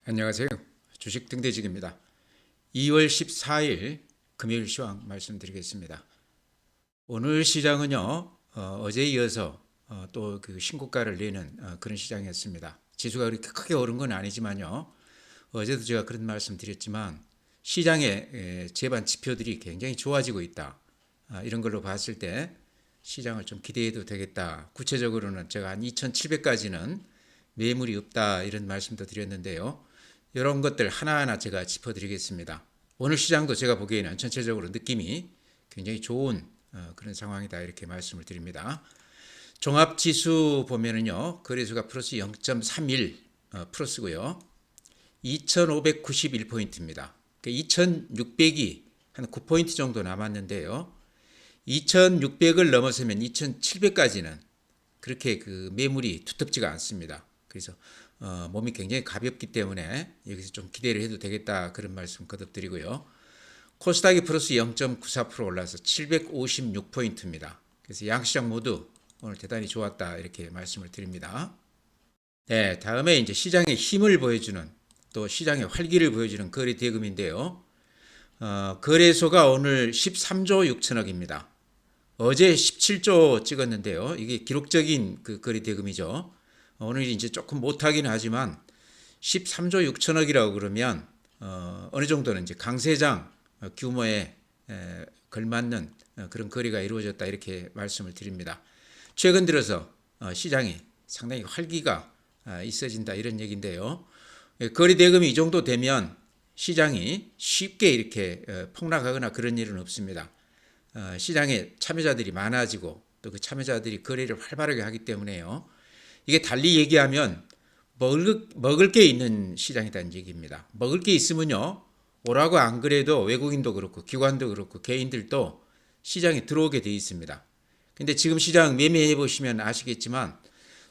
안녕하세요. 주식 등대직입니다. 2월 14일 금요일 시황 말씀드리겠습니다. 오늘 시장은요, 어제에 이어서 또 그 신고가를 내는 그런 시장이었습니다. 지수가 그렇게 크게 오른 건 아니지만요, 어제도 제가 그런 말씀 드렸지만 시장의 제반 지표들이 굉장히 좋아지고 있다. 이런 걸로 봤을 때 시장을 좀 기대해도 되겠다. 구체적으로는 제가 한 2,700까지는 매물이 없다 이런 말씀도 드렸는데요. 이런 것들 하나하나 제가 짚어드리겠습니다. 오늘 시장도 제가 보기에는 전체적으로 느낌이 굉장히 좋은 그런 상황이다 이렇게 말씀을 드립니다. 종합지수 보면은요, 거래소가 플러스 0.31 플러스고요. 2,591포인트입니다. 2,600이 한 9포인트 정도 남았는데요. 2,600을 넘어서면 2,700까지는 그렇게 그 매물이 두텁지가 않습니다. 그래서 몸이 굉장히 가볍기 때문에 여기서 좀 기대를 해도 되겠다 그런 말씀 거듭드리고요. 코스닥이 플러스 0.94% 올라서 756포인트입니다. 그래서 양시장 모두 오늘 대단히 좋았다 이렇게 말씀을 드립니다. 네, 다음에 이제 시장의 힘을 보여주는 또 시장의 활기를 보여주는 거래 대금인데요. 거래소가 오늘 13조 6천억입니다. 어제 17조 찍었는데요. 이게 기록적인 그 거래 대금이죠. 오늘 이제 조금 못하긴 하지만 13조 6천억이라고 그러면 어느 정도는 이제 강세장 규모에 걸맞는 그런 거래가 이루어졌다 이렇게 말씀을 드립니다. 최근 들어서 시장이 상당히 활기가 있어진다 이런 얘기인데요. 거래 대금이 이 정도 되면 시장이 쉽게 이렇게 폭락하거나 그런 일은 없습니다. 시장에 참여자들이 많아지고 또 그 참여자들이 거래를 활발하게 하기 때문에요. 이게 달리 얘기하면 먹을 게 있는 시장이라는 얘기입니다. 먹을 게 있으면요, 오라고 안 그래도 외국인도 그렇고 기관도 그렇고 개인들도 시장에 들어오게 돼 있습니다. 근데 지금 시장 매매해 보시면 아시겠지만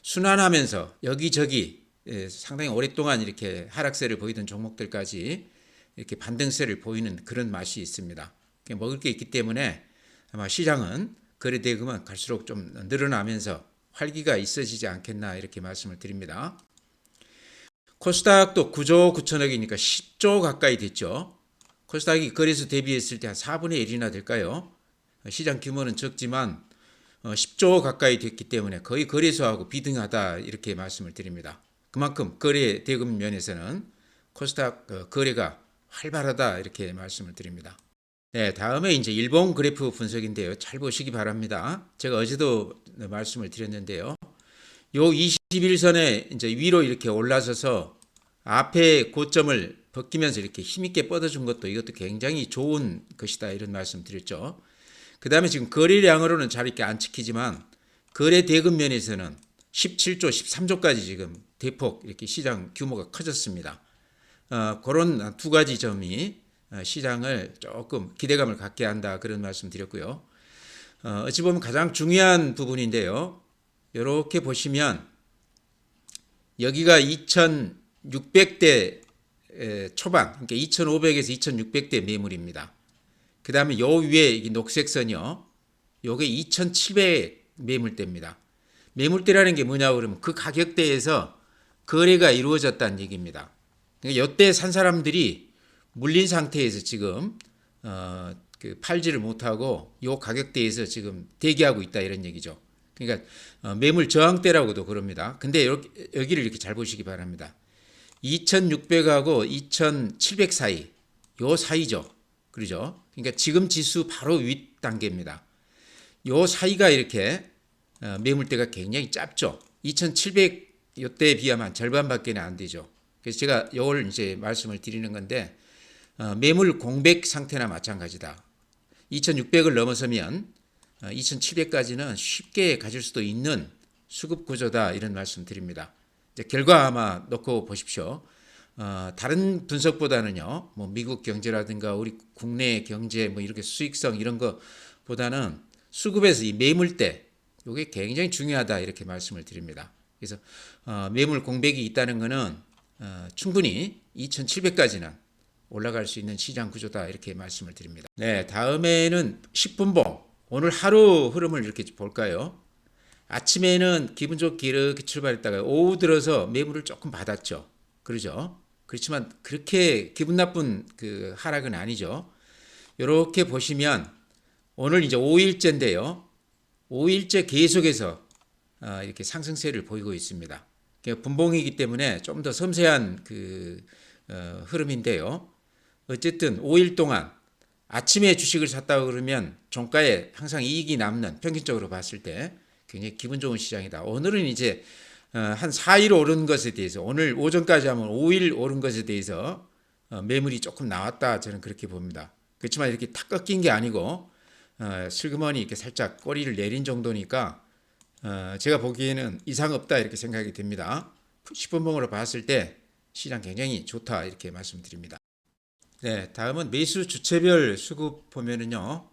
순환하면서 여기저기 상당히 오랫동안 이렇게 하락세를 보이던 종목들까지 이렇게 반등세를 보이는 그런 맛이 있습니다. 먹을 게 있기 때문에 아마 시장은 거래 대금은 갈수록 좀 늘어나면서 활기가 있어지지 않겠나 이렇게 말씀을 드립니다. 코스닥도 9조 9천억이니까 10조 가까이 됐죠. 코스닥이 거래소 대비했을 때 한 4분의 1이나 될까요? 시장 규모는 적지만 10조 가까이 됐기 때문에 거의 거래소하고 비등하다 이렇게 말씀을 드립니다. 그만큼 거래 대금 면에서는 코스닥 거래가 활발하다 이렇게 말씀을 드립니다. 네, 다음에 이제 일본 그래프 분석인데요. 잘 보시기 바랍니다. 제가 어제도 말씀을 드렸는데요. 요 21선에 이제 위로 이렇게 올라서서 앞에 고점을 벗기면서 이렇게 힘있게 뻗어준 것도 이것도 굉장히 좋은 것이다 이런 말씀 드렸죠. 그 다음에 지금 거래량으로는 잘 이렇게 안 찍히지만 거래 대금 면에서는 17조, 13조까지 지금 대폭 이렇게 시장 규모가 커졌습니다. 그런 두 가지 점이 시장을 조금 기대감을 갖게 한다 그런 말씀 드렸고요. 어찌 보면 가장 중요한 부분인데요. 이렇게 보시면 여기가 2600대 초반, 그러니까 2500에서 2600대 매물입니다. 그 다음에 요 위에 이 녹색 선이요. 요게 2700 매물대입니다. 매물대라는 게 뭐냐고 그러면 그 가격대에서 거래가 이루어졌다는 얘기입니다. 그러니까 요때 산 사람들이 물린 상태에서 지금 그 팔지를 못하고 요 가격대에서 지금 대기하고 있다 이런 얘기죠. 그러니까 매물 저항대라고도 그럽니다. 근데 여기를 이렇게 잘 보시기 바랍니다. 2600하고 2700 사이, 요 사이죠. 그러죠? 그러니까 지금 지수 바로 윗 단계입니다. 요 사이가 이렇게 매물대가 굉장히 짧죠. 2700 요때에 비하면 절반밖에 안 되죠. 그래서 제가 요걸 이제 말씀을 드리는 건데 매물 공백 상태나 마찬가지다. 2600을 넘어서면 2700까지는 쉽게 가질 수도 있는 수급 구조다 이런 말씀 드립니다. 이제 결과 아마 놓고 보십시오. 다른 분석보다는요, 뭐 미국 경제라든가 우리 국내 경제 뭐 이렇게 수익성 이런 거보다는 수급에서 이 매물대 이게 굉장히 중요하다 이렇게 말씀을 드립니다. 그래서 매물 공백이 있다는 것은 충분히 2700까지는 올라갈 수 있는 시장 구조다 이렇게 말씀을 드립니다. 네, 다음에는 10분봉 오늘 하루 흐름을 이렇게 볼까요? 아침에는 기분 좋게 이렇게 출발했다가 오후 들어서 매물을 조금 받았죠. 그러죠? 그렇지만 그렇게 기분 나쁜 그 하락은 아니죠. 이렇게 보시면 오늘 이제 5일째인데요. 5일째 계속해서 이렇게 상승세를 보이고 있습니다. 분봉이기 때문에 좀 더 섬세한 그 흐름인데요. 어쨌든 5일 동안 아침에 주식을 샀다고 그러면 종가에 항상 이익이 남는, 평균적으로 봤을 때 굉장히 기분 좋은 시장이다. 오늘은 이제 한 4일 오른 것에 대해서, 오늘 오전까지 하면 5일 오른 것에 대해서 매물이 조금 나왔다, 저는 그렇게 봅니다. 그렇지만 이렇게 탁 꺾인 게 아니고 슬그머니 이렇게 살짝 꼬리를 내린 정도니까 제가 보기에는 이상 없다, 이렇게 생각이 됩니다. 10분봉으로 봤을 때 시장 굉장히 좋다, 이렇게 말씀드립니다. 네, 다음은 매수 주체별 수급 보면은요.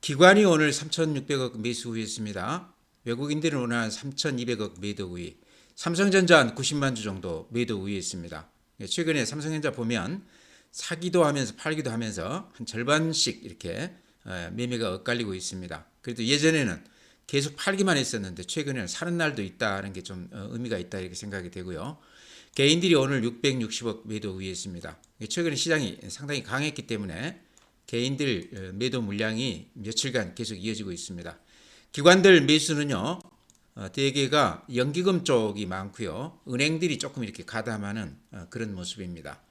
기관이 오늘 3,600억 매수 우위했습니다. 외국인들은 오늘 한 3,200억 매도 우위. 삼성전자 한 90만 주 정도 매도 우위했습니다. 최근에 삼성전자 보면 사기도 하면서 팔기도 하면서 한 절반씩 이렇게 매매가 엇갈리고 있습니다. 그래도 예전에는 계속 팔기만 했었는데 최근에는 사는 날도 있다는 게 좀 의미가 있다, 이렇게 생각이 되고요. 개인들이 오늘 660억 매도 우위했습니다. 최근에 시장이 상당히 강했기 때문에 개인들 매도 물량이 며칠간 계속 이어지고 있습니다. 기관들 매수는요, 대개가 연기금 쪽이 많고요, 은행들이 조금 이렇게 가담하는 그런 모습입니다.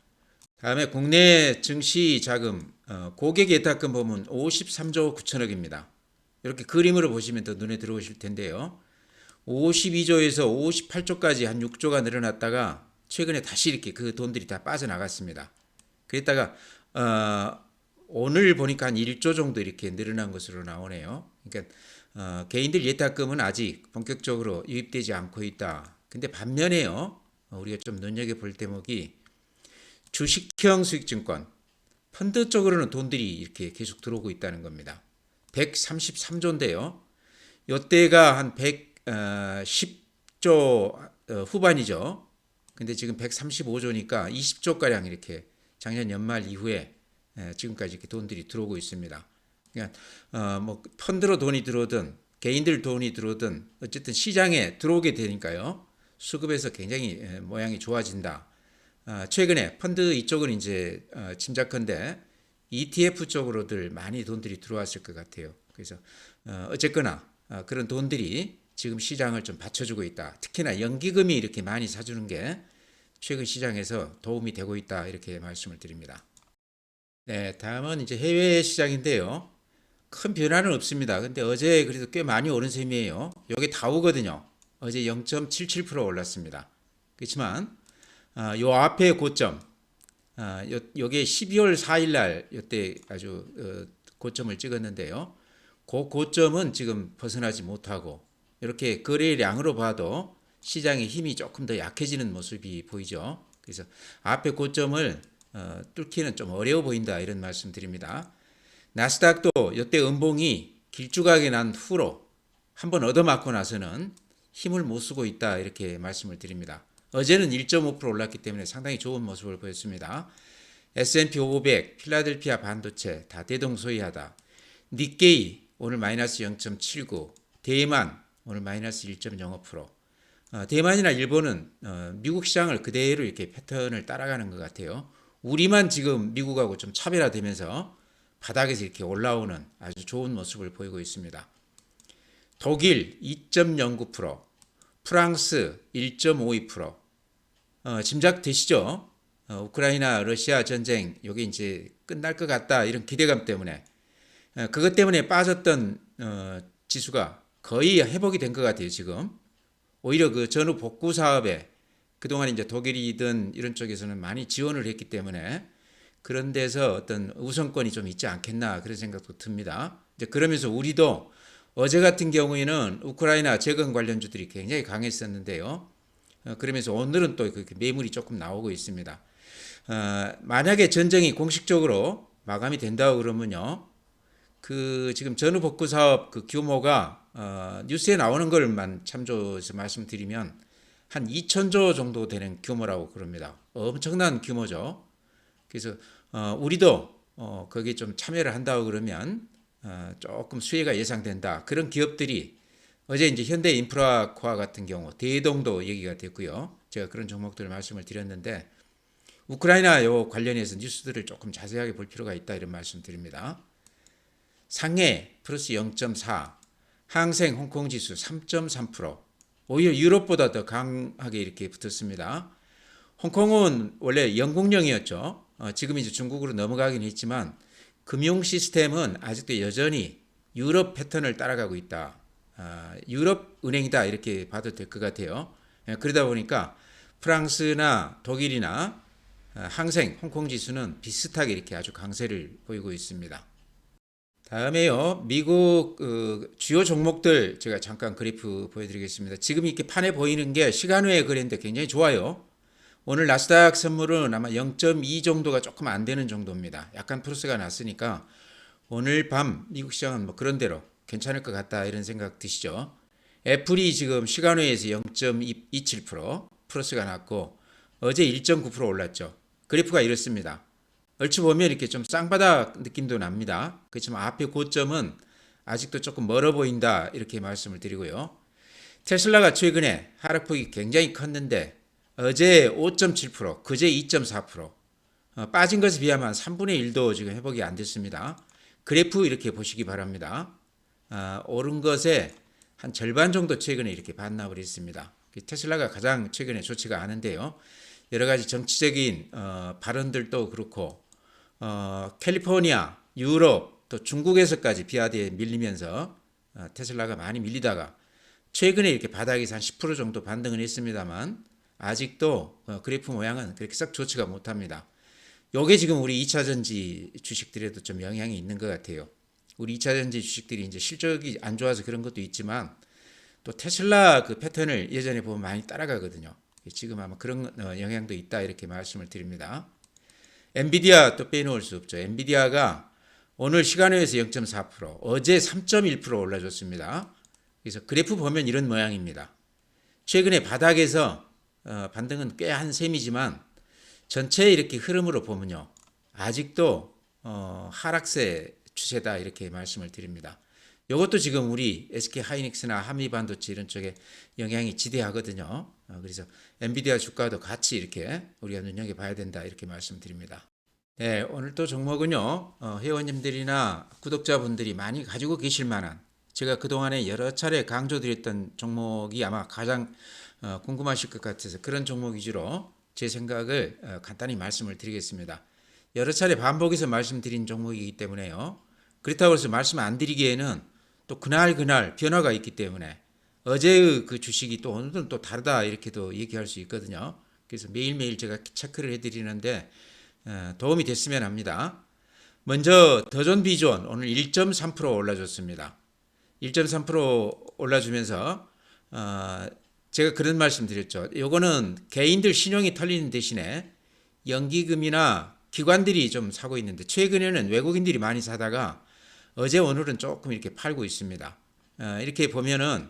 다음에 국내 증시 자금, 고객 예탁금 보면 53조 9천억입니다. 이렇게 그림으로 보시면 더 눈에 들어오실 텐데요. 52조에서 58조까지 한 6조가 늘어났다가 최근에 다시 이렇게 그 돈들이 다 빠져나갔습니다. 그랬다가 오늘 보니까 한 1조 정도 이렇게 늘어난 것으로 나오네요. 그러니까 개인들 예탁금은 아직 본격적으로 유입되지 않고 있다. 근데 반면에요, 우리가 좀 눈여겨볼 대목이 주식형 수익증권, 펀드 쪽으로는 돈들이 이렇게 계속 들어오고 있다는 겁니다. 133조인데요. 이때가 한 110조 후반이죠. 근데 지금 135조니까 20조가량 이렇게 작년 연말 이후에 지금까지 이렇게 돈들이 들어오고 있습니다. 그러니까 뭐 펀드로 돈이 들어오든 개인들 돈이 들어오든 어쨌든 시장에 들어오게 되니까요, 수급에서 굉장히 모양이 좋아진다. 최근에 펀드 이쪽은 이제 짐작컨대 ETF 쪽으로들 많이 돈들이 들어왔을 것 같아요. 그래서 어쨌거나 그런 돈들이 지금 시장을 좀 받쳐주고 있다. 특히나 연기금이 이렇게 많이 사주는 게 최근 시장에서 도움이 되고 있다, 이렇게 말씀을 드립니다. 네, 다음은 이제 해외 시장인데요. 큰 변화는 없습니다. 근데 어제 그래도 꽤 많이 오른 셈이에요. 이게 다우거든요. 어제 0.77% 올랐습니다. 그렇지만 요 앞에 고점, 요게 12월 4일 날 요때 아주 고점을 찍었는데요. 그 고점은 지금 벗어나지 못하고 이렇게 거래량으로 봐도 시장의 힘이 조금 더 약해지는 모습이 보이죠. 그래서 앞에 고점을 뚫기는 좀 어려워 보인다, 이런 말씀 드립니다. 나스닥도 이때 음봉이 길쭉하게 난 후로 한번 얻어맞고 나서는 힘을 못 쓰고 있다, 이렇게 말씀을 드립니다. 어제는 1.5% 올랐기 때문에 상당히 좋은 모습을 보였습니다. S&P 500, 필라델피아 반도체 다 대동소이하다. 니케이 오늘 마이너스 0.79, 대만 오늘 마이너스 1.05%. 대만이나 일본은 미국 시장을 그대로 이렇게 패턴을 따라가는 것 같아요. 우리만 지금 미국하고 좀 차별화되면서 바닥에서 이렇게 올라오는 아주 좋은 모습을 보이고 있습니다. 독일 2.09%, 프랑스 1.52%. 짐작되시죠? 우크라이나 러시아 전쟁 요게 이제 끝날 것 같다, 이런 기대감 때문에 그것 때문에 빠졌던 지수가 거의 회복이 된 것 같아요. 지금 오히려 그 전후 복구 사업에 그동안 이제 독일이든 이런 쪽에서는 많이 지원을 했기 때문에 그런 데서 어떤 우선권이 좀 있지 않겠나, 그런 생각도 듭니다. 이제 그러면서 우리도 어제 같은 경우에는 우크라이나 재건 관련주들이 굉장히 강했었는데요. 그러면서 오늘은 또 매물이 조금 나오고 있습니다. 만약에 전쟁이 공식적으로 마감이 된다고 그러면요, 그 지금 전후 복구 사업 그 규모가 뉴스에 나오는 걸만 참조해서 말씀드리면 한 2천조 정도 되는 규모라고 그럽니다. 엄청난 규모죠. 그래서 우리도 거기에 좀 참여를 한다고 그러면 조금 수혜가 예상된다. 그런 기업들이 어제 이제 현대 인프라코아 같은 경우 대동도 얘기가 됐고요. 제가 그런 종목들 말씀을 드렸는데 우크라이나 요 관련해서 뉴스들을 조금 자세하게 볼 필요가 있다 이런 말씀 드립니다. 상해 플러스 0.4, 항생 홍콩 지수 3.3%, 오히려 유럽보다 더 강하게 이렇게 붙었습니다. 홍콩은 원래 영국령이었죠. 지금 이제 중국으로 넘어가긴 했지만 금융 시스템은 아직도 여전히 유럽 패턴을 따라가고 있다. 유럽 은행이다 이렇게 봐도 될 것 같아요. 그러다 보니까 프랑스나 독일이나 항생 홍콩 지수는 비슷하게 이렇게 아주 강세를 보이고 있습니다. 다음에요. 미국 주요 종목들 제가 잠깐 그래프 보여드리겠습니다. 지금 이렇게 판에 보이는 게 시간 외의 거래인데 굉장히 좋아요. 오늘 나스닥 선물은 아마 0.2 정도가 조금 안 되는 정도입니다. 약간 플러스가 났으니까 오늘 밤 미국 시장은 뭐 그런 대로 괜찮을 것 같다 이런 생각 드시죠. 애플이 지금 시간 외에서 0.27% 플러스가 났고 어제 1.9% 올랐죠. 그래프가 이렇습니다. 얼추 보면 이렇게 좀 쌍바닥 느낌도 납니다. 그렇지만 앞에 고점은 아직도 조금 멀어 보인다 이렇게 말씀을 드리고요. 테슬라가 최근에 하락폭이 굉장히 컸는데 어제 5.7%, 그제 2.4%, 빠진 것에 비하면 3분의 1도 지금 회복이 안 됐습니다. 그래프 이렇게 보시기 바랍니다. 오른 것에 한 절반 정도 최근에 이렇게 반납을 했습니다. 테슬라가 가장 최근에 좋지가 않은데요. 여러 가지 정치적인 발언들도 그렇고 캘리포니아, 유럽 또 중국에서까지 비하대에 밀리면서 테슬라가 많이 밀리다가 최근에 이렇게 바닥에서 한 10% 정도 반등을 했습니다만 아직도 그래프 모양은 그렇게 썩 좋지가 못합니다. 요게 지금 우리 2차전지 주식들에도 좀 영향이 있는 것 같아요. 우리 2차전지 주식들이 이제 실적이 안 좋아서 그런 것도 있지만 또 테슬라 그 패턴을 예전에 보면 많이 따라가거든요. 지금 아마 그런 영향도 있다 이렇게 말씀을 드립니다. 엔비디아 또 빼놓을 수 없죠. 엔비디아가 오늘 시간외에서 0.4%, 어제 3.1% 올라줬습니다. 그래서 그래프 보면 이런 모양입니다. 최근에 바닥에서 반등은 꽤 한 셈이지만 전체 이렇게 흐름으로 보면요. 아직도 하락세 추세다 이렇게 말씀을 드립니다. 이것도 지금 우리 SK 하이닉스나 한미반도체 이런 쪽에 영향이 지대하거든요. 그래서 엔비디아 주가도 같이 이렇게 우리가 눈여겨봐야 된다 이렇게 말씀드립니다. 네, 오늘 또 종목은요. 회원님들이나 구독자분들이 많이 가지고 계실 만한 제가 그동안에 여러 차례 강조드렸던 종목이 아마 가장 궁금하실 것 같아서 그런 종목 위주로 제 생각을 간단히 말씀을 드리겠습니다. 여러 차례 반복해서 말씀드린 종목이기 때문에요. 그렇다고 해서 말씀 안 드리기에는 또 그날 변화가 있기 때문에 어제의 그 주식이 또 오늘은 또 다르다 이렇게도 얘기할 수 있거든요. 그래서 매일매일 제가 체크를 해드리는데 도움이 됐으면 합니다. 먼저 더존 비존 오늘 1.3% 올라줬습니다. 1.3% 올라주면서 제가 그런 말씀 드렸죠. 요거는 개인들 신용이 털리는 대신에 연기금이나 기관들이 좀 사고 있는데 최근에는 외국인들이 많이 사다가 어제 오늘은 조금 이렇게 팔고 있습니다. 이렇게 보면은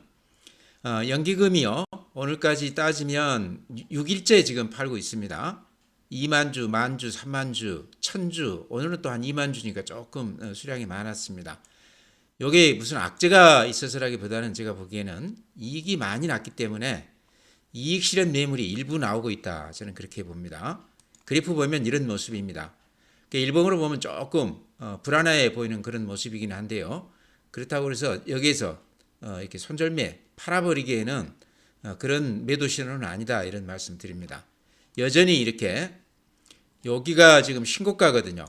연기금이요. 오늘까지 따지면 6일째 지금 팔고 있습니다. 2만 주, 만 주, 3만 주, 1000주, 오늘은 또 한 2만 주니까 조금 수량이 많았습니다. 요게 무슨 악재가 있어서라기보다는 제가 보기에는 이익이 많이 났기 때문에 이익 실현 매물이 일부 나오고 있다. 저는 그렇게 봅니다. 그래프 보면 이런 모습입니다. 일봉으로 보면 조금 불안해 보이는 그런 모습이긴 한데요. 그렇다고 해서 여기에서 이렇게 손절매 팔아버리기에는 그런 매도 신호는 아니다 이런 말씀 드립니다. 여전히 이렇게 여기가 지금 신고가거든요.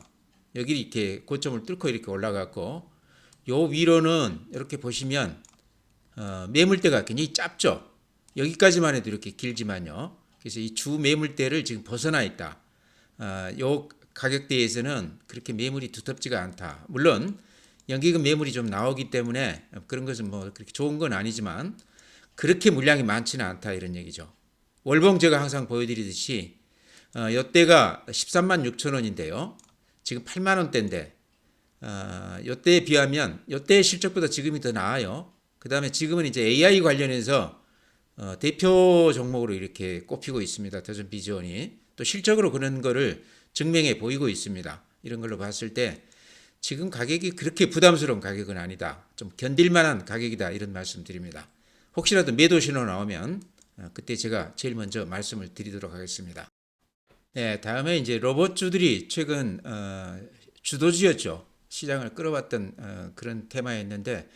여기 이렇게 고점을 뚫고 이렇게 올라갔고 요 위로는 이렇게 보시면 매물대가 굉장히 짧죠. 여기까지만 해도 이렇게 길지만요. 그래서 이 주 매물대를 지금 벗어나 있다. 요 가격대에서는 그렇게 매물이 두텁지가 않다. 물론 연기금 매물이 좀 나오기 때문에 그런 것은 뭐 그렇게 좋은 건 아니지만 그렇게 물량이 많지는 않다 이런 얘기죠. 월봉 제가 항상 보여드리듯이 이때가 13만 6천 원인데요. 지금 8만 원대인데 이때에 비하면 이때의 실적보다 지금이 더 나아요. 그 다음에 지금은 이제 AI 관련해서 대표 종목으로 이렇게 꼽히고 있습니다. 더존 비전이 또 실적으로 그런 거를 증명해 보이고 있습니다. 이런 걸로 봤을 때 지금 가격이 그렇게 부담스러운 가격은 아니다. 좀 견딜 만한 가격이다. 이런 말씀 드립니다. 혹시라도 매도 신호 나오면 그때 제가 제일 먼저 말씀을 드리도록 하겠습니다. 네, 다음에 이제 로봇주들이 최근 주도주였죠. 시장을 끌어왔던 그런 테마였는데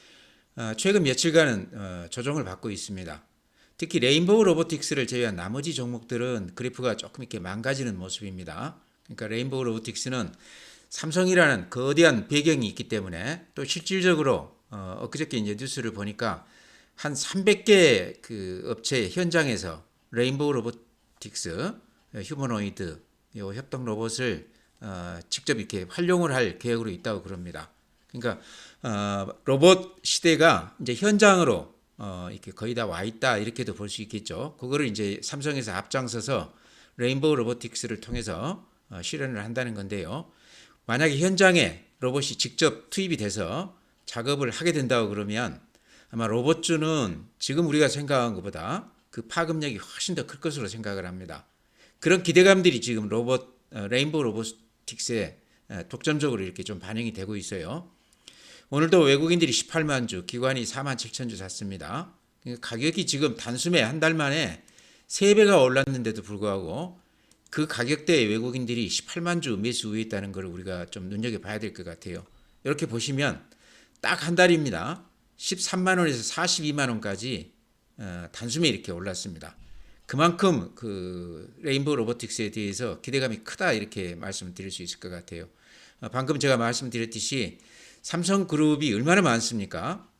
최근 며칠간은 조정을 받고 있습니다. 특히 레인보우 로보틱스를 제외한 나머지 종목들은 그래프가 조금 이렇게 망가지는 모습입니다. 그러니까 레인보우 로보틱스는 삼성이라는 거대한 배경이 있기 때문에 또 실질적으로 엊그저께 이제 뉴스를 보니까 한 300개 그 업체 현장에서 레인보우 로보틱스 휴머노이드 요 협동 로봇을 직접 이렇게 활용을 할 계획으로 있다고 그럽니다. 그러니까 로봇 시대가 이제 현장으로 이렇게 거의 다 와 있다 이렇게도 볼 수 있겠죠. 그거를 이제 삼성에서 앞장서서 레인보우 로보틱스를 통해서 실현을 한다는 건데요. 만약에 현장에 로봇이 직접 투입이 돼서 작업을 하게 된다고 그러면 아마 로봇주는 지금 우리가 생각한 것보다 그 파급력이 훨씬 더 클 것으로 생각을 합니다. 그런 기대감들이 지금 레인보우 로보틱스에 독점적으로 이렇게 좀 반영이 되고 있어요. 오늘도 외국인들이 18만 주, 기관이 4만 7천 주 샀습니다. 가격이 지금 단숨에 한 달 만에 3배가 올랐는데도 불구하고 그 가격대에 외국인들이 18만 주 매수 우위했다는 걸 우리가 좀 눈여겨봐야 될 것 같아요. 이렇게 보시면 딱 한 달입니다. 13만 원에서 42만 원까지 단숨에 이렇게 올랐습니다. 그만큼 그 레인보우 로보틱스에 대해서 기대감이 크다 이렇게 말씀을 드릴 수 있을 것 같아요. 방금 제가 말씀드렸듯이 삼성그룹이 얼마나 많습니까?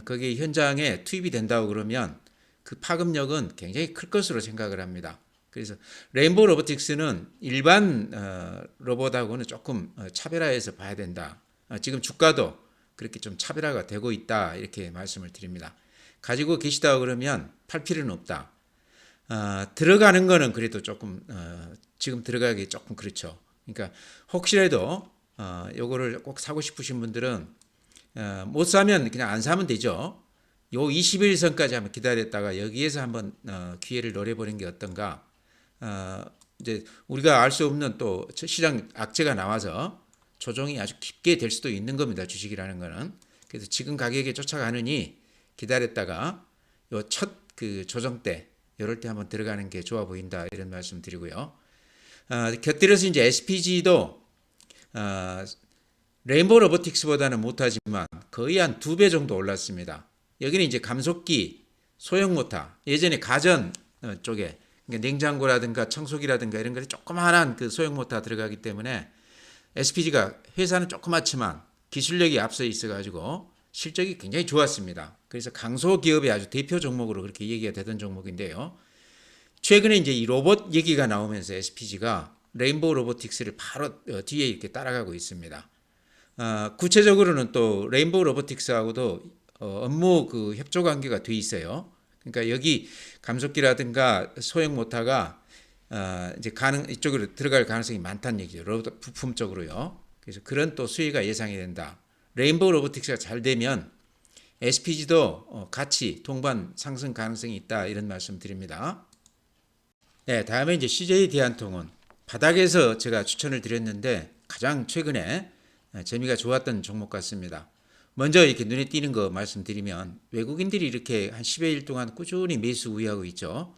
거기에 현장에 투입이 된다고 그러면 그 파급력은 굉장히 클 것으로 생각을 합니다. 그래서 레인보우 로보틱스는 일반 로봇하고는 조금 차별화해서 봐야 된다. 지금 주가도 그렇게 좀 차별화가 되고 있다 이렇게 말씀을 드립니다. 가지고 계시다 그러면 팔 필요는 없다. 들어가는 거는 그래도 조금 지금 들어가기 조금 그렇죠. 그러니까 혹시라도 요거를 꼭 사고 싶으신 분들은 못 사면 그냥 안 사면 되죠. 요 21선까지 한번 기다렸다가 여기에서 한번 기회를 노려보는 게 어떤가. 이제 우리가 알 수 없는 또 시장 악재가 나와서 조정이 아주 깊게 될 수도 있는 겁니다. 주식이라는 거는. 그래서 지금 가격에 쫓아가느니 기다렸다가 요 첫 그 조정 때 이럴 때 한번 들어가는 게 좋아 보인다 이런 말씀 드리고요. 곁들여서 이제 SPG도 레인보우 로보틱스보다는 못하지만 거의 한 2배 정도 올랐습니다. 여기는 이제 감속기, 소형 모터, 예전에 가전 쪽에 그러니까 냉장고라든가 청소기라든가 이런 것에 조그마한 그 소형 모터 들어가기 때문에 SPG가 회사는 조그맣지만 기술력이 앞서 있어가지고 실적이 굉장히 좋았습니다. 그래서 강소기업의 아주 대표 종목으로 그렇게 얘기가 되던 종목인데요. 최근에 이제 이 로봇 얘기가 나오면서 SPG가 레인보우 로보틱스를 바로 뒤에 이렇게 따라가고 있습니다. 구체적으로는 또 레인보우 로보틱스하고도 업무 그 협조 관계가 돼 있어요. 그러니까 여기 감속기라든가 소형 모터가 이제 이쪽으로 들어갈 가능성이 많다는 얘기죠. 로봇 부품 쪽으로요. 그래서 그런 또 수혜가 예상이 된다. 레인보우 로보틱스가 잘 되면 SPG도 같이 동반 상승 가능성이 있다 이런 말씀 드립니다. 네, 다음에 이제 CJ 대한통운 바닥에서 제가 추천을 드렸는데 가장 최근에 재미가 좋았던 종목 같습니다. 먼저 이렇게 눈에 띄는 거 말씀드리면 외국인들이 이렇게 한 10여일 동안 꾸준히 매수 우위하고 있죠.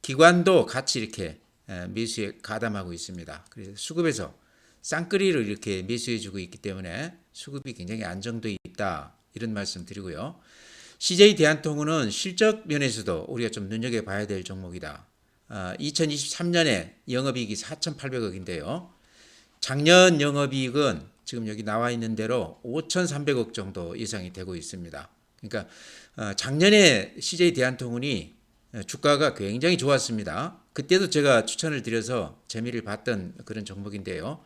기관도 같이 이렇게 매수에 가담하고 있습니다. 그래서 수급에서 쌍끌이로 이렇게 매수해주고 있기 때문에 수급이 굉장히 안정되어 있다 이런 말씀 드리고요. CJ 대한통운은 실적 면에서도 우리가 좀 눈여겨봐야 될 종목이다. 2023년에 영업이익이 4,800억인데요. 작년 영업이익은 지금 여기 나와 있는 대로 5,300억 정도 예상이 되고 있습니다. 그러니까 작년에 CJ 대한통운이 주가가 굉장히 좋았습니다. 그때도 제가 추천을 드려서 재미를 봤던 그런 종목인데요.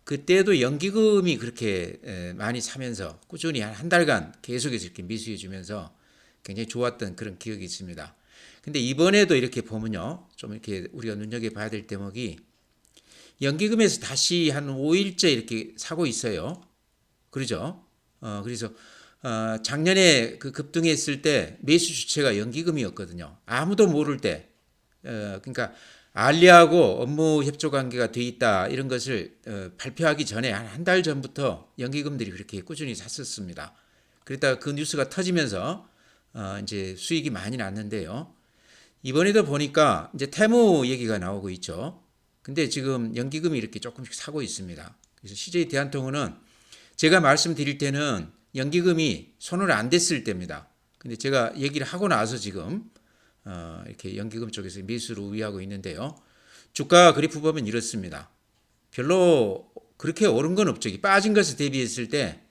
그때도 연기금이 그렇게 많이 사면서 꾸준히 한 달간 계속해서 이렇게 매수해 주면서 굉장히 좋았던 그런 기억이 있습니다. 근데 이번에도 이렇게 보면요. 좀 이렇게 우리가 눈여겨봐야 될 대목이 연기금에서 다시 한 5일째 이렇게 사고 있어요. 그러죠? 그래서 작년에 그 급등했을 때 매수 주체가 연기금이었거든요. 아무도 모를 때, 그러니까 알리하고 업무 협조 관계가 돼 있다 이런 것을 발표하기 전에 한 달 전부터 연기금들이 그렇게 꾸준히 샀었습니다. 그랬다가 그 뉴스가 터지면서 이제 수익이 많이 났는데요. 이번에도 보니까 이제 태무 얘기가 나오고 있죠. 근데 지금 연기금이 이렇게 조금씩 사고 있습니다. 그래서 CJ 대한통운은 제가 말씀드릴 때는 연기금이 손을 안 댔을 때입니다. 근데 제가 얘기를 하고 나서 지금 이렇게 연기금 쪽에서 매수를 우위하고 있는데요. 주가 그래프 보면 이렇습니다. 별로 그렇게 오른 건 없죠. 빠진 것에 대비했을 때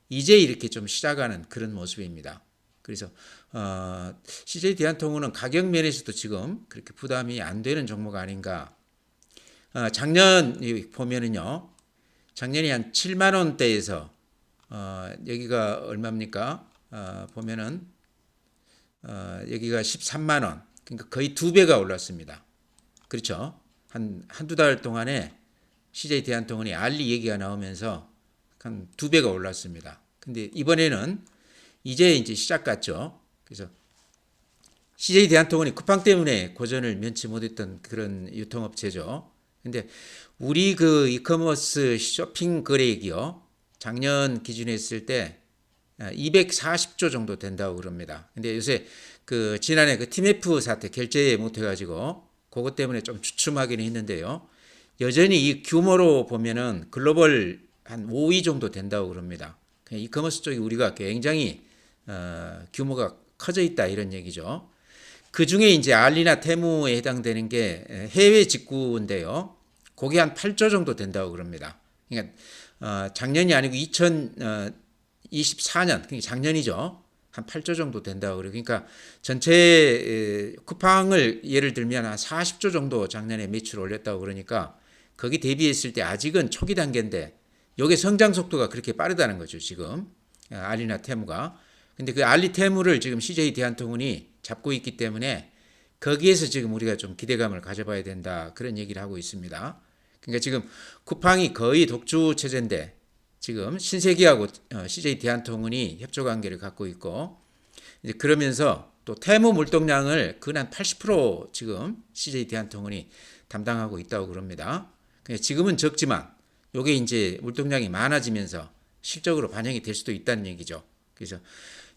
이제 이렇게 좀 시작하는 그런 모습입니다. 그래서 CJ 대한통운은 가격 면에서도 지금 그렇게 부담이 안 되는 종목 아닌가. 작년 보면은요, 작년이 한 7만 원대에서 여기가 얼마입니까? 보면은 여기가 13만 원. 그러니까 거의 2배가 올랐습니다. 그렇죠? 한두 달 동안에 CJ 대한통운이 알리 얘기가 나오면서 한 2배가 올랐습니다. 근데 이번에는 이제 시작 같죠. 그래서 CJ 대한통운이 쿠팡 때문에 고전을 면치 못했던 그런 유통업체죠. 근데 우리 그 이커머스 쇼핑 거래액이요, 작년 기준에 했을 때 240조 정도 된다고 그럽니다. 근데 요새 그 지난해 그 TMF 사태 결제 못 해가지고 그것 때문에 좀 주춤하긴 했는데요. 여전히 이 규모로 보면은 글로벌 한 5위 정도 된다고 그럽니다. 이커머스 쪽이 우리가 굉장히 규모가 커져 있다 이런 얘기죠. 그 중에 이제 알리나 테무에 해당되는 게 해외 직구인데요. 그게 한 8조 정도 된다고 그럽니다. 그러니까 작년이 아니고 2024년, 그러니까 작년이죠. 한 8조 정도 된다고 그래요. 그러니까 전체 쿠팡을 예를 들면 한 40조 정도 작년에 매출 올렸다고 그러니까 거기 대비했을 때 아직은 초기 단계인데 이게 성장 속도가 그렇게 빠르다는 거죠, 지금. 알리나 테무가. 근데 그 알리 테무를 지금 CJ 대한통운이 잡고 있기 때문에 거기에서 지금 우리가 좀 기대감을 가져봐야 된다. 그런 얘기를 하고 있습니다. 그러니까 지금 쿠팡이 거의 독주 체제인데 지금 신세계하고 CJ 대한통운이 협조 관계를 갖고 있고, 이제 그러면서 또 테무 물동량을 근 한 80% 지금 CJ 대한통운이 담당하고 있다고 그럽니다. 지금은 적지만 요게 이제 물동량이 많아지면서 실적으로 반영이 될 수도 있다는 얘기죠. 그래서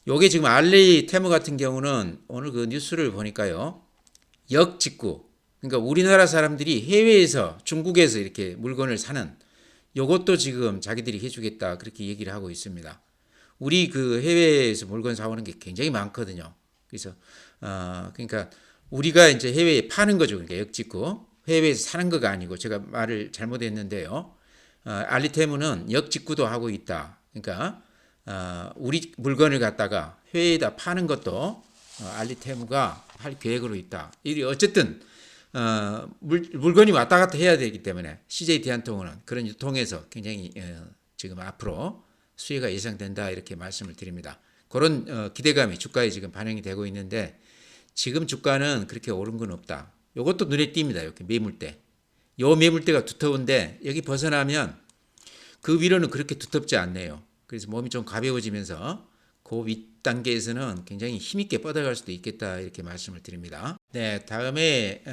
요게 지금 알리 테무 같은 경우는 오늘 그 뉴스를 보니까요, 역직구, 그러니까 우리나라 사람들이 해외에서 중국에서 이렇게 물건을 사는 요것도 지금 자기들이 해주겠다 그렇게 얘기를 하고 있습니다. 우리 그 해외에서 물건 사오는 게 굉장히 많거든요. 그래서 그러니까 우리가 이제 해외에 파는 거죠. 그러니까 역직구, 해외에서 사는 거가 아니고, 제가 말을 잘못했는데요. 알리테무는 역직구도 하고 있다. 그러니까 우리 물건을 갖다가 해외에다 파는 것도 알리테무가 할 계획으로 있다. 이 어쨌든 물건이 왔다 갔다 해야 되기 때문에 CJ 대한통운은 그런 유통에서 굉장히 지금 앞으로 수혜가 예상된다 이렇게 말씀을 드립니다. 그런 기대감이 주가에 지금 반영이 되고 있는데 지금 주가는 그렇게 오른 건 없다. 이것도 눈에 띕니다. 이렇게 매물대. 요 매물대가 두터운데 여기 벗어나면 그 위로는 그렇게 두텁지 않네요. 그래서 몸이 좀 가벼워지면서 그 윗단계에서는 굉장히 힘있게 뻗어갈 수도 있겠다 이렇게 말씀을 드립니다. 네, 다음에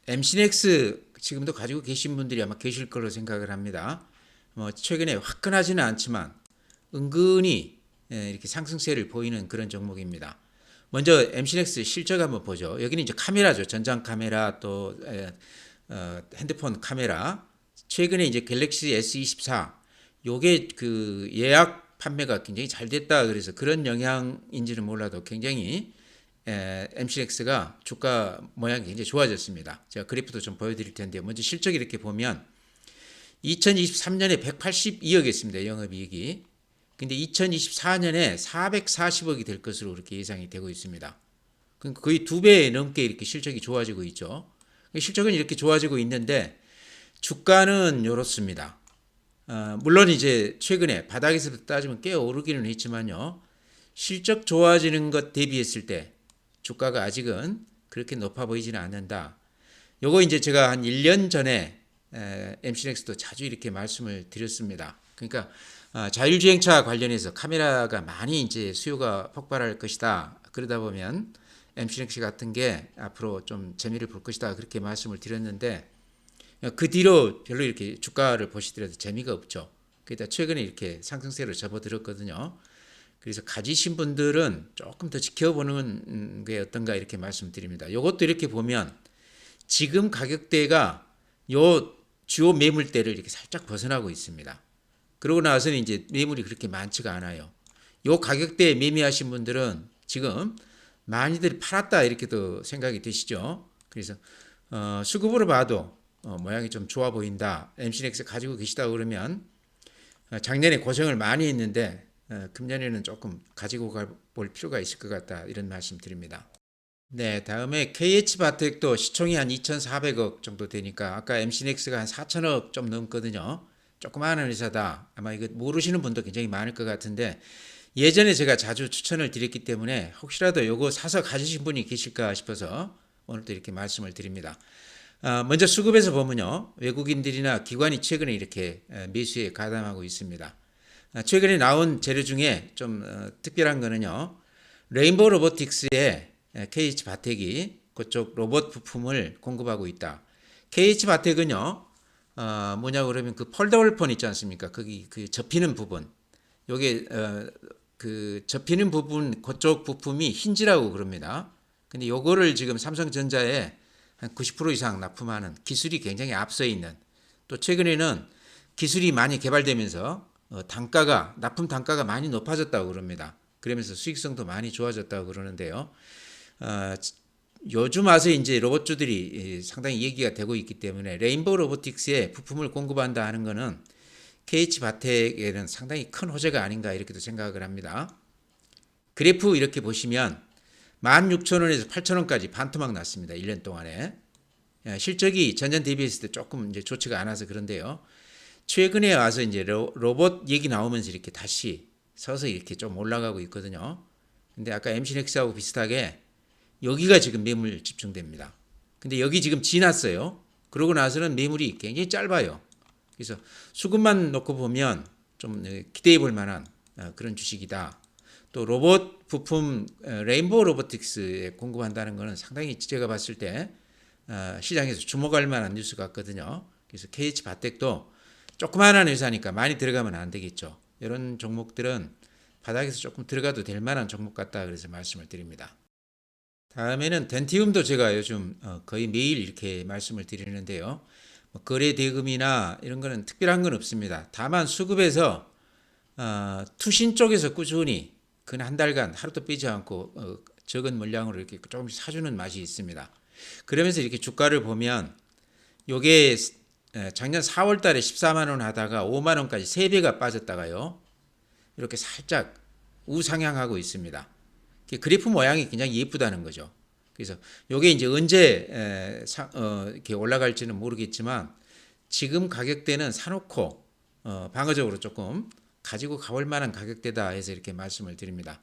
MC넥스 지금도 가지고 계신 분들이 아마 계실 거로 생각을 합니다. 최근에 화끈하지는 않지만 은근히 이렇게 상승세를 보이는 그런 종목입니다. 먼저 MC넥스 실적 한번 보죠. 여기는 이제 카메라죠. 전장 카메라 또 핸드폰 카메라. 최근에 이제 갤럭시 S24 요게 그 예약 판매가 굉장히 잘 됐다. 그래서 그런 영향인지는 몰라도 굉장히 MCX가 주가 모양이 굉장히 좋아졌습니다. 제가 그래프도 좀 보여드릴 텐데 먼저 실적 이렇게 보면 2023년에 182억이었습니다. 영업이익이. 근데 2024년에 440억이 될 것으로 그렇게 예상이 되고 있습니다. 그러니까 거의 2배 넘게 이렇게 실적이 좋아지고 있죠. 실적은 이렇게 좋아지고 있는데 주가는 이렇습니다. 물론 이제 최근에 바닥에서부터 따지면 꽤 오르기는 했지만요. 실적 좋아지는 것 대비했을 때 주가가 아직은 그렇게 높아 보이지는 않는다. 요거 이제 제가 한 1년 전에 MC넥스도 자주 이렇게 말씀을 드렸습니다. 그러니까 자율주행차 관련해서 카메라가 많이 이제 수요가 폭발할 것이다. 그러다 보면 MC넥스 같은 게 앞으로 좀 재미를 볼 것이다. 그렇게 말씀을 드렸는데 그 뒤로 별로 이렇게 주가를 보시더라도 재미가 없죠. 그러다 최근에 이렇게 상승세로 접어들었거든요. 그래서 가지신 분들은 조금 더 지켜보는 게 어떤가 이렇게 말씀드립니다. 이것도 이렇게 보면 지금 가격대가 요 주요 매물대를 이렇게 살짝 벗어나고 있습니다. 그러고 나서는 이제 매물이 그렇게 많지가 않아요. 요 가격대에 매매하신 분들은 지금 많이들 팔았다 이렇게도 생각이 드시죠. 그래서 수급으로 봐도 모양이 좀 좋아 보인다. MCNX 가지고 계시다 그러면 작년에 고생을 많이 했는데 금년에는 조금 가지고 볼 필요가 있을 것 같다 이런 말씀 드립니다. 네, 다음에 KH바텍도 시총이 한 2,400억 정도 되니까 아까 MCNX가 한 4,000억 좀 넘거든요. 조그마한 회사다. 아마 이거 모르시는 분도 굉장히 많을 것 같은데 예전에 제가 자주 추천을 드렸기 때문에 혹시라도 요거 사서 가지신 분이 계실까 싶어서 오늘 또 이렇게 말씀을 드립니다. 먼저 수급에서 보면요. 외국인들이나 기관이 최근에 이렇게 매수에 가담하고 있습니다. 최근에 나온 재료 중에 좀 특별한 거는요. 레인보우 로보틱스의 KH 바텍이 그쪽 로봇 부품을 공급하고 있다. KH 바텍은요. 뭐냐 그러면 그 폴더블 폰 있지 않습니까? 거기 그 접히는 부분. 요게 그 접히는 부분 그쪽 부품이 힌지라고 그럽니다. 근데 요거를 지금 삼성전자에 한 90% 이상 납품하는 기술이 굉장히 앞서 있는 또 최근에는 기술이 많이 개발되면서 단가가 납품 단가가 많이 높아졌다고 그럽니다. 그러면서 수익성도 많이 좋아졌다고 그러는데요. 요즘 와서 이제 로봇주들이 상당히 얘기가 되고 있기 때문에 레인보우 로보틱스에 부품을 공급한다 하는 것은 KH바텍에는 상당히 큰 호재가 아닌가 이렇게도 생각을 합니다. 그래프 이렇게 보시면 16,000원에서 8,000원까지 반토막 났습니다. 1년 동안에. 실적이 전년 대비했을 때 조금 이제 좋지가 않아서 그런데요. 최근에 와서 이제 로봇 얘기 나오면서 이렇게 다시 서서 이렇게 좀 올라가고 있거든요. 근데 아까 MCNX하고 비슷하게 여기가 지금 매물 집중됩니다. 근데 여기 지금 지났어요. 그러고 나서는 매물이 굉장히 짧아요. 그래서 수급만 놓고 보면 좀 기대해 볼 만한 그런 주식이다. 또 로봇 부품 레인보우 로보틱스에 공급한다는 것은 상당히 제가 봤을 때 시장에서 주목할 만한 뉴스 같거든요. 그래서 KH 바텍도 조그마한 회사니까 많이 들어가면 안 되겠죠. 이런 종목들은 바닥에서 조금 들어가도 될 만한 종목 같다 그래서 말씀을 드립니다. 다음에는 덴티움도 제가 요즘 거의 매일 이렇게 말씀을 드리는데요. 거래 대금이나 이런 거는 특별한 건 없습니다. 다만 수급에서 투신 쪽에서 꾸준히 근 한 달간 하루도 빼지 않고 적은 물량으로 이렇게 조금씩 사주는 맛이 있습니다. 그러면서 이렇게 주가를 보면 요게 작년 4월 달에 14만 원 하다가 5만 원까지 3배가 빠졌다가요. 이렇게 살짝 우상향하고 있습니다. 그래프 모양이 굉장히 예쁘다는 거죠. 그래서 요게 이제 언제 이렇게 올라갈지는 모르겠지만 지금 가격대는 사놓고 방어적으로 조금 가지고 가볼 만한 가격대다 해서 이렇게 말씀을 드립니다.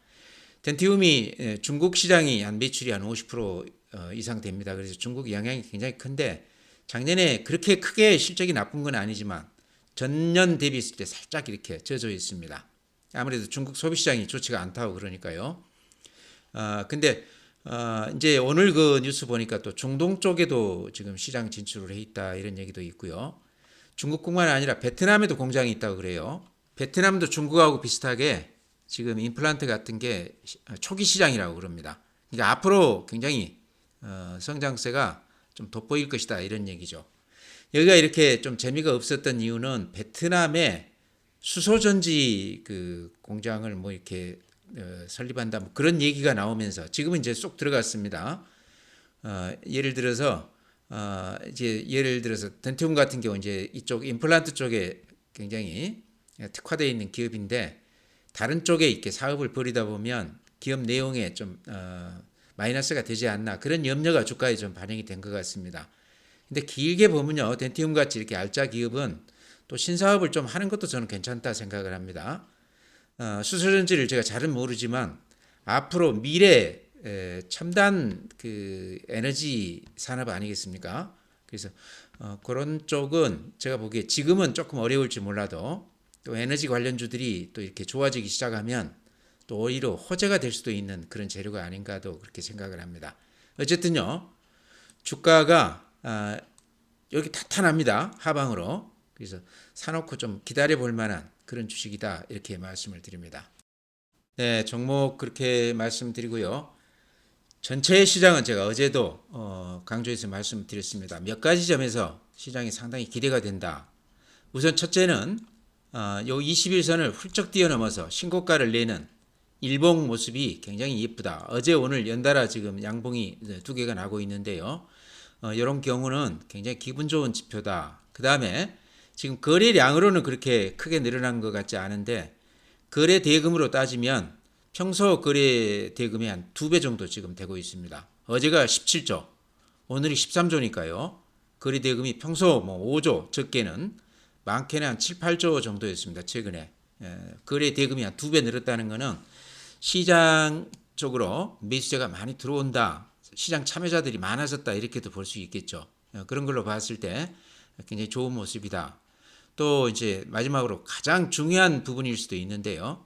덴티움이 중국 시장이 한 매출이 한 50% 이상 됩니다. 그래서 중국 영향이 굉장히 큰데 작년에 그렇게 크게 실적이 나쁜 건 아니지만 전년 대비했을 때 살짝 이렇게 젖어 있습니다. 아무래도 중국 소비 시장이 좋지가 않다고 그러니까요. 근데 이제 오늘 그 뉴스 보니까 또 중동 쪽에도 지금 시장 진출을 해 있다 이런 얘기도 있고요. 중국뿐만 아니라 베트남에도 공장이 있다고 그래요. 베트남도 중국하고 비슷하게 지금 임플란트 같은 게 초기 시장이라고 그럽니다. 그러니까 앞으로 굉장히 성장세가 좀 돋보일 것이다 이런 얘기죠. 여기가 이렇게 좀 재미가 없었던 이유는 베트남에 수소전지 그 공장을 뭐 이렇게 설립한다 뭐 그런 얘기가 나오면서 지금은 이제 쏙 들어갔습니다. 예를 들어서 덴티움 같은 경우 이제 이쪽 임플란트 쪽에 굉장히 특화되어 있는 기업인데 다른 쪽에 이렇게 사업을 벌이다 보면 기업 내용에 좀 마이너스가 되지 않나 그런 염려가 주가에 좀 반영이 된 것 같습니다. 근데 길게 보면요 덴티움 같이 이렇게 알짜 기업은 또 신사업을 좀 하는 것도 저는 괜찮다 생각을 합니다. 수소전지를 제가 잘은 모르지만 앞으로 미래 첨단 그 에너지 산업 아니겠습니까? 그래서 그런 쪽은 제가 보기에 지금은 조금 어려울지 몰라도 또 에너지 관련주들이 또 이렇게 좋아지기 시작하면 또 오히려 호재가 될 수도 있는 그런 재료가 아닌가도 그렇게 생각을 합니다. 어쨌든요 주가가 여기 탄탄합니다 하방으로. 그래서 사놓고 좀 기다려 볼 만한 그런 주식이다 이렇게 말씀을 드립니다. 네, 종목 그렇게 말씀드리고요. 전체 시장은 제가 어제도 강조해서 말씀드렸습니다. 몇 가지 점에서 시장이 상당히 기대가 된다. 우선 첫째는 요 21선을 훌쩍 뛰어넘어서 신고가를 내는 일봉 모습이 굉장히 예쁘다. 어제 오늘 연달아 지금 양봉이 두 개가 나고 있는데요. 이런 경우는 굉장히 기분 좋은 지표다. 그 다음에 지금 거래량으로는 그렇게 크게 늘어난 것 같지 않은데 거래 대금으로 따지면 평소 거래 대금이 한 2배 정도 지금 되고 있습니다. 어제가 17조, 오늘이 13조니까요. 거래 대금이 평소 뭐 5조, 적게는 많게는 한 7, 8조 정도였습니다. 최근에. 거래 대금이 한 2배 늘었다는 것은 시장 쪽으로 매수자가 많이 들어온다. 시장 참여자들이 많아졌다. 이렇게도 볼 수 있겠죠. 그런 걸로 봤을 때 굉장히 좋은 모습이다. 또 이제 마지막으로 가장 중요한 부분일 수도 있는데요.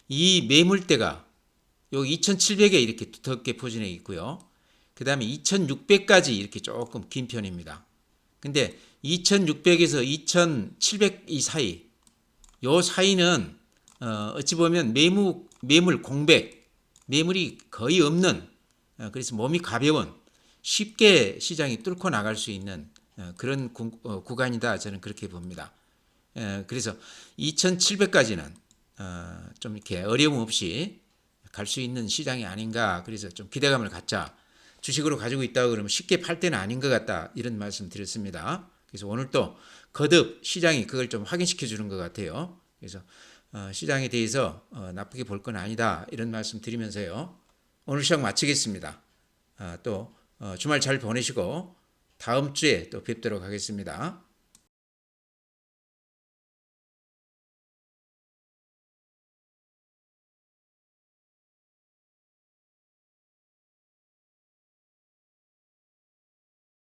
이 매물대가 여기 2,700에 이렇게 두텁게 포진해 있고요. 그 다음에 2,600까지 이렇게 조금 긴 편입니다. 근데 2,600에서 2,700 이 사이, 요 사이는 어찌 보면 매물 공백, 매물이 거의 없는, 그래서 몸이 가벼운, 쉽게 시장이 뚫고 나갈 수 있는 그런 구간이다. 저는 그렇게 봅니다. 그래서 2,700까지는 좀 이렇게 어려움 없이 갈 수 있는 시장이 아닌가. 그래서 좀 기대감을 갖자. 주식으로 가지고 있다 그러면 쉽게 팔 때는 아닌 것 같다. 이런 말씀 드렸습니다. 그래서 오늘 또 거듭 시장이 그걸 좀 확인시켜 주는 것 같아요. 그래서 시장에 대해서 나쁘게 볼 건 아니다. 이런 말씀 드리면서요. 오늘 시장 마치겠습니다. 또 주말 잘 보내시고 다음 주에 또 뵙도록 하겠습니다.